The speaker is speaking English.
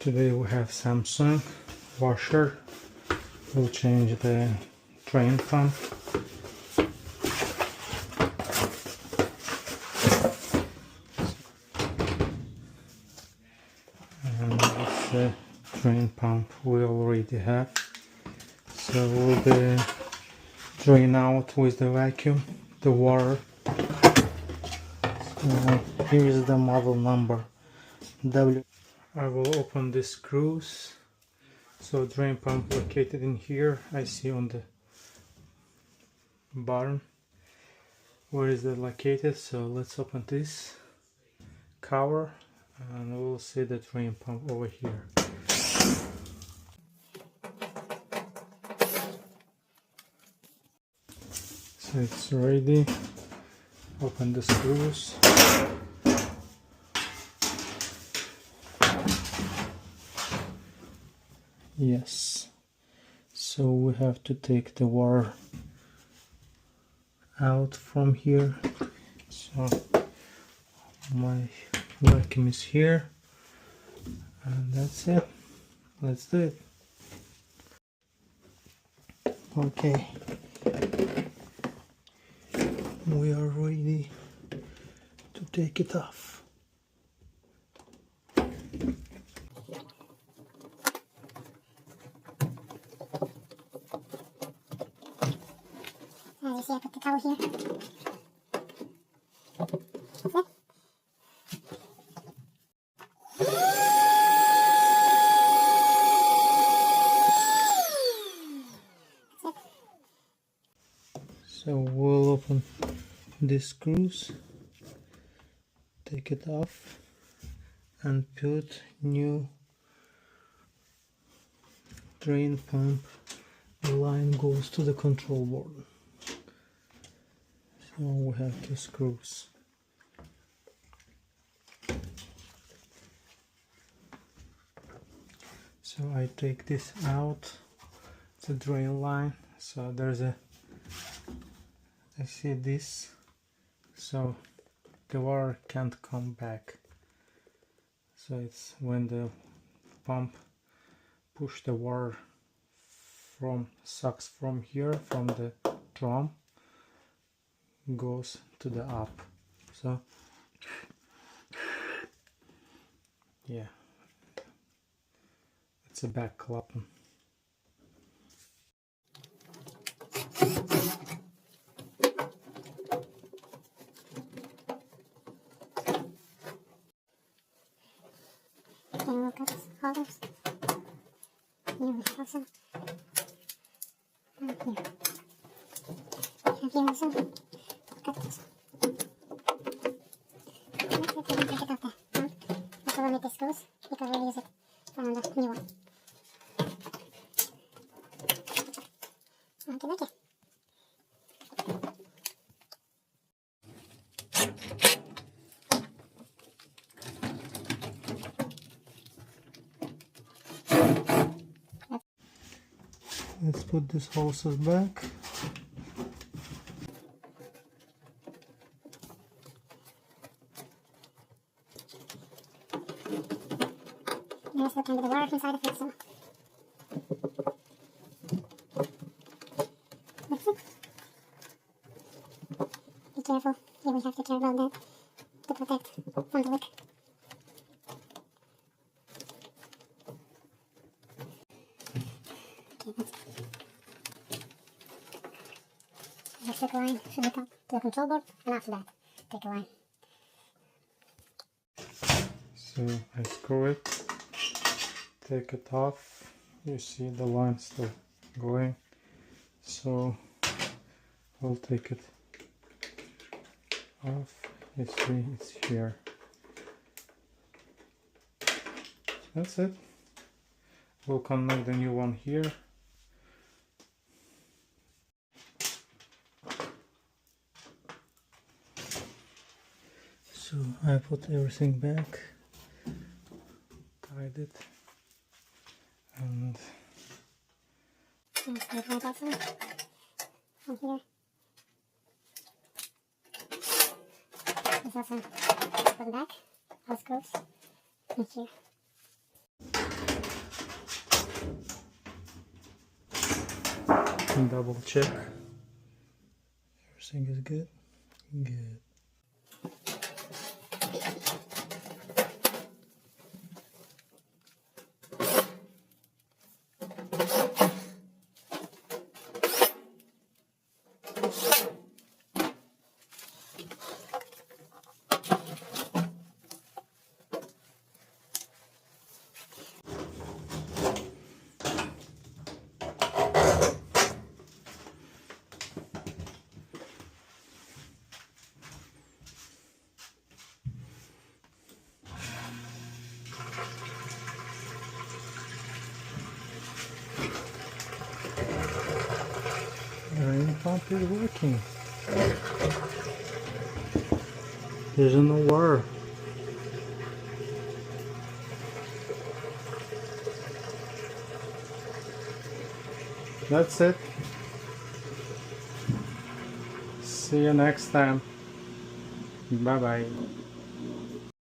Today we have Samsung washer. We'll change the drain pump. And that's the drain pump we already have. So we'll be drain out with the vacuum the water. So here is the model number W. I will open the screws. So drain pump located in here. I see on the bottom where is it located. So let's open this cover and we'll see the drain pump over here. So it's ready. Open the screws. Yes. So we have to take the water out from here. So my vacuum is here. And that's it. Let's do it. Okay. We are ready to take it off. As you see, I put the towel here. So we'll open these screws, take it off, and put new drain pump. The line goes to the control board. So we have two screws. So I take this out. It's a drain line. So there's a, I see this, so the water can't come back. So it's when the pump push the water from sucks from here, from the drum, goes to the up. So yeah, it's a back clapping. Can look at holders. Here we have some. And here. And here also. Cut this. Let's take it off there. Let's eliminate these screws because we'll use it for another new one. Okay. Let's put these hoses back. There's the kind of the water inside of it, so that's it. Be careful. Here we have to care about that to protect from the leak. Okay, that's it. Next take a line should hook up to the control board, and after that, take a line. So I screw it, take it off. You see the line still going. So we'll take it off. You see it's here. That's it. We'll connect the new one here. So I put everything back, tied it, and And slide right outside from here. There's also the back, all screws, and here. Double check. Everything is good. Good. The rain pump is working. There's no water. That's it. See you next time. Bye bye.